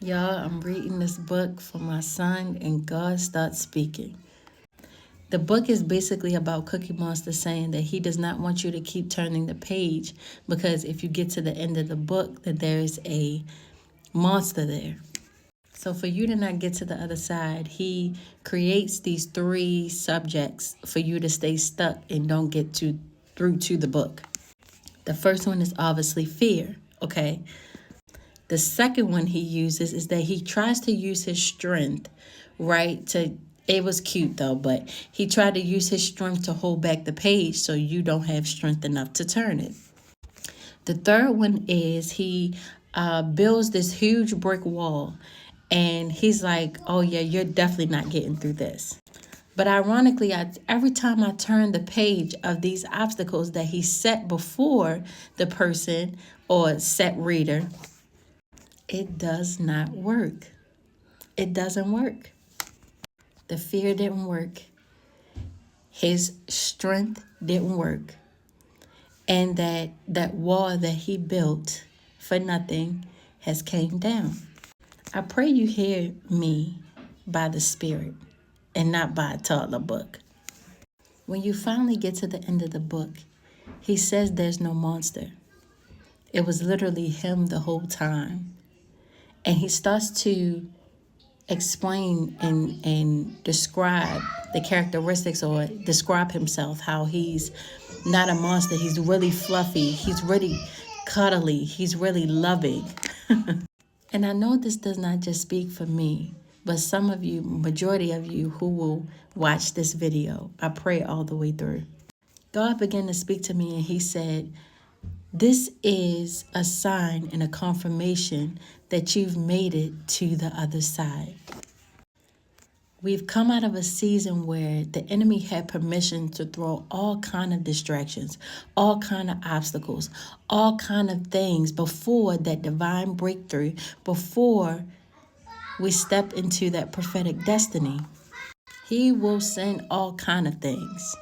Y'all, I'm reading this book for my son, and God starts speaking. The book is basically about Cookie Monster saying that he does not want you to keep turning the page because if you get to the end of the book, then there's a monster there. So for you to not get to the other side, he creates these 3 subjects for you to stay stuck and don't get through to the book. The first one is obviously fear, okay? The second one he uses is that he tries to use his strength, right? It was cute though, but he tried to use his strength to hold back the page so you don't have strength enough to turn it. The third one is he builds this huge brick wall, and he's like, oh yeah, you're definitely not getting through this. But ironically, every time I turn the page of these obstacles that he set before the person or set reader, it does not work. It doesn't work. The fear didn't work. His strength didn't work. And that wall that he built for nothing has came down. I pray you hear me by the Spirit and not by a toddler book. When you finally get to the end of the book, he says there's no monster. It was literally him the whole time. And he starts to explain and describe the characteristics or describe himself, how he's not a monster. He's really fluffy. He's really cuddly. He's really loving. And I know this does not just speak for me, but some of you, majority of you who will watch this video, I pray all the way through. God began to speak to me and he said, this is a sign and a confirmation that you've made it to the other side. We've come out of a season where the enemy had permission to throw all kind of distractions, all kind of obstacles, all kind of things before that divine breakthrough, before we step into that prophetic destiny. He will send all kind of things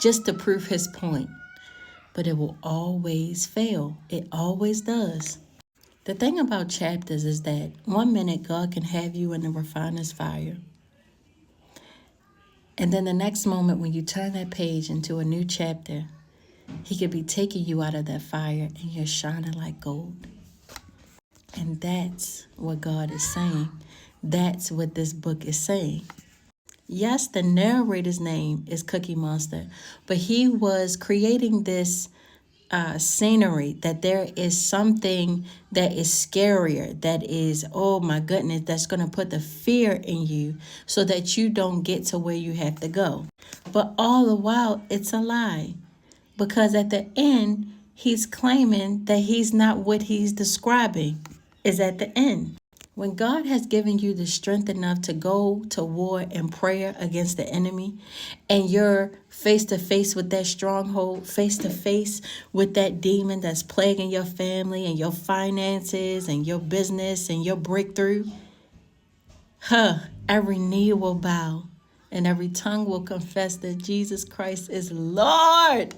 just to prove his point, but it will always fail. It always does. The thing about chapters is that 1 minute God can have you in the refiner's fire. And then the next moment when you turn that page into a new chapter, he could be taking you out of that fire and you're shining like gold. And that's what God is saying. That's what this book is saying. Yes, the narrator's name is Cookie Monster, but he was creating this scenery that there is something that is scarier, that is, oh my goodness, that's going to put the fear in you so that you don't get to where you have to go. But all the while, it's a lie, because at the end, he's claiming that he's not what he's describing is at the end. When God has given you the strength enough to go to war in prayer against the enemy, and you're face to face with that stronghold, face to face with that demon that's plaguing your family and your finances and your business and your breakthrough, every knee will bow and every tongue will confess that Jesus Christ is Lord.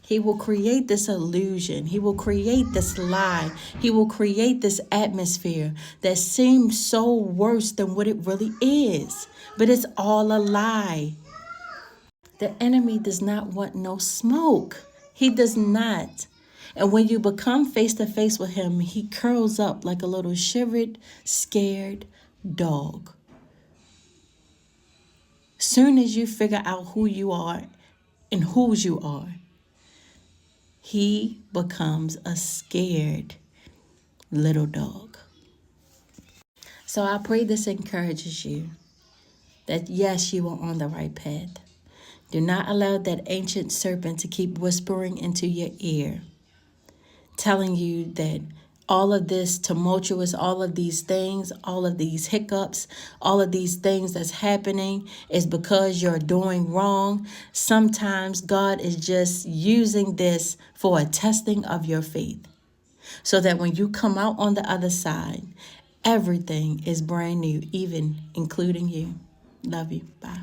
He will create this illusion. He will create this lie. He will create this atmosphere that seems so worse than what it really is. But it's all a lie. The enemy does not want no smoke. He does not. And when you become face to face with him, he curls up like a little shivered, scared dog. Soon as you figure out who you are and whose you are, he becomes a scared little dog. So I pray this encourages you that yes, you are on the right path. Do not allow that ancient serpent to keep whispering into your ear, telling you that all of this tumultuous, all of these things, all of these hiccups, all of these things that's happening is because you're doing wrong. Sometimes God is just using this for a testing of your faith, so that when you come out on the other side, everything is brand new, even including you. Love you. Bye.